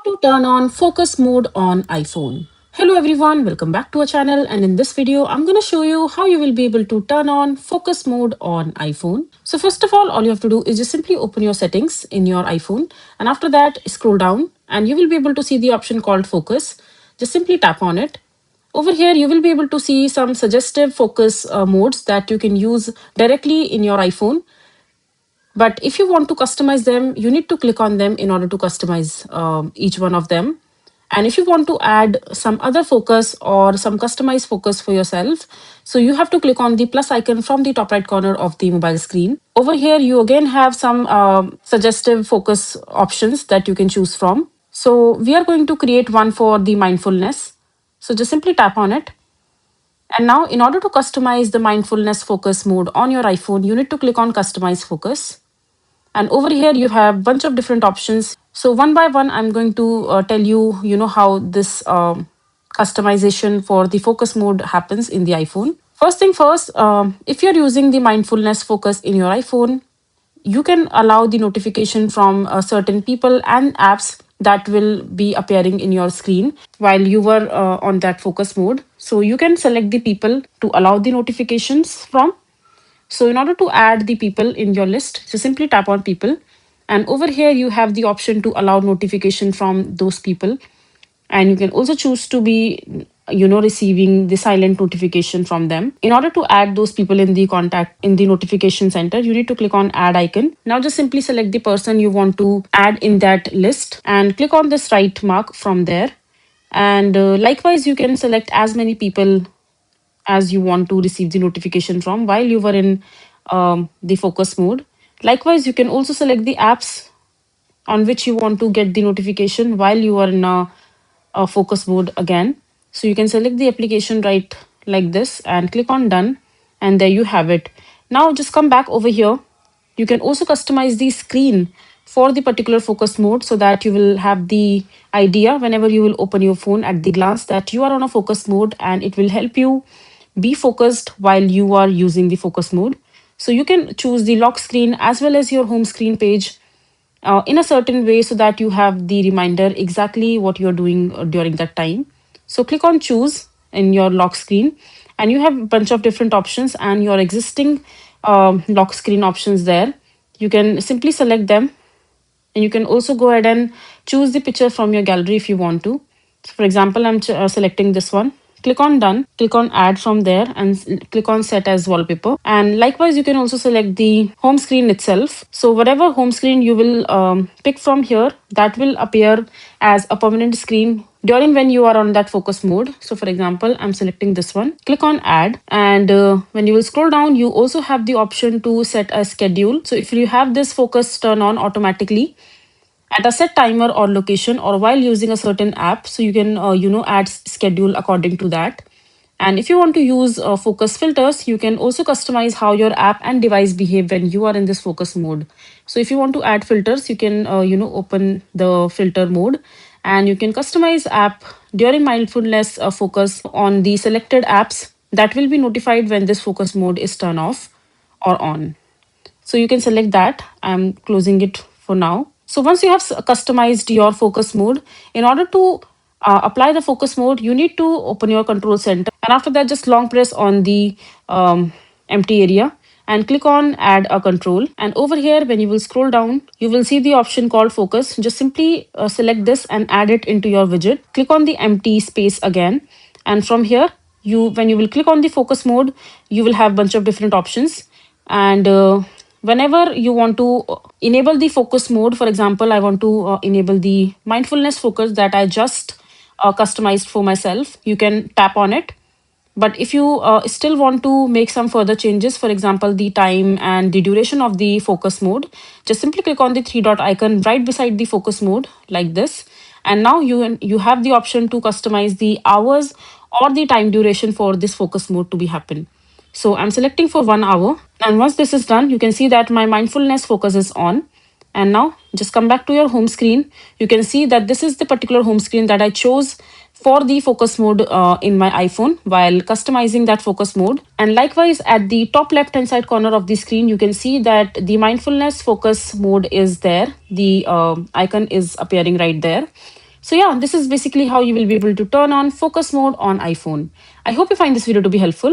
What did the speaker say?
How to turn on focus mode on iPhone. Hello everyone, welcome back to our channel, and in this video I'm going to show you how you will be able to turn on focus mode on iPhone. So first of all you have to do is just simply open your settings in your iPhone, and after that scroll down and you will be able to see the option called focus. Just simply tap on it. Over here you will be able to see some suggestive focus modes that you can use directly in your iPhone. But if you want to customize them, you need to click on them in order to customize each one of them. And if you want to add some other focus or some customized focus for yourself, so you have to click on the plus icon from the top right corner of the mobile screen. Over here, you again have some suggestive focus options that you can choose from. So we are going to create one for the mindfulness. So just simply tap on it. And now in order to customize the mindfulness focus mode on your iPhone, you need to click on customize focus. And over here you have bunch of different options. So one by one I'm going to tell you how this customization for the focus mode happens in the iPhone. First thing first, if you're using the mindfulness focus in your iPhone, you can allow the notification from certain people and apps that will be appearing in your screen while you were on that focus mode. So you can select the people to allow the notifications from. So in order to add the people in your list, so simply tap on people. And over here, you have the option to allow notification from those people. And you can also choose to be, receiving the silent notification from them. In order to add those people in the contact in the notification center, you need to click on add icon. Now just simply select the person you want to add in that list and click on this right mark from there. And likewise, you can select as many people as you want to receive the notification from while you were in the focus mode. Likewise, you can also select the apps on which you want to get the notification while you are in a focus mode again. So you can select the application right like this and click on done, and there you have it. Now just come back over here. You can also customize the screen for the particular focus mode so that you will have the idea whenever you will open your phone at the glance that you are on a focus mode, and it will help you be focused while you are using the focus mode. So you can choose the lock screen as well as your home screen page in a certain way so that you have the reminder exactly what you're doing during that time. So click on choose in your lock screen, and you have a bunch of different options and your existing lock screen options there. You can simply select them, and you can also go ahead and choose the picture from your gallery if you want to. So for example, I'm selecting this one. Click on done, click on add from there, and click on set as wallpaper. And likewise, you can also select the home screen itself. So whatever home screen you will pick from here, that will appear as a permanent screen during when you are on that focus mode. So for example, I'm selecting this one. Click on add, and when you will scroll down, you also have the option to set a schedule. So if you have this focus turn on automatically at a set timer or location or while using a certain app, so you can add schedule according to that. And if you want to use focus filters, you can also customize how your app and device behave when you are in this focus mode. So if you want to add filters, you can open the filter mode, and you can customize app during mindfulness focus on the selected apps that will be notified when this focus mode is turned off or on. So you can select that. I'm closing it for now. So once you have customized your focus mode, in order to apply the focus mode, you need to open your control center. And after that, just long press on the empty area and click on add a control. And over here, when you will scroll down, you will see the option called focus. Just simply select this and add it into your widget. Click on the empty space again. And from here, when you will click on the focus mode, you will have a bunch of different options. And whenever you want to enable the focus mode, for example, I want to enable the mindfulness focus that I just customized for myself, you can tap on it. But if you still want to make some further changes, for example, the time and the duration of the focus mode, just simply click on the three dot icon right beside the focus mode like this. And now you have the option to customize the hours or the time duration for this focus mode to be happen. So I'm selecting for 1 hour. And once this is done, you can see that my mindfulness focus is on. And now just come back to your home screen. You can see that this is the particular home screen that I chose for the focus mode in my iPhone while customizing that focus mode. And likewise, at the top left hand side corner of the screen, you can see that the mindfulness focus mode is there. The icon is appearing right there. So yeah, this is basically how you will be able to turn on focus mode on iPhone. I hope you find this video to be helpful.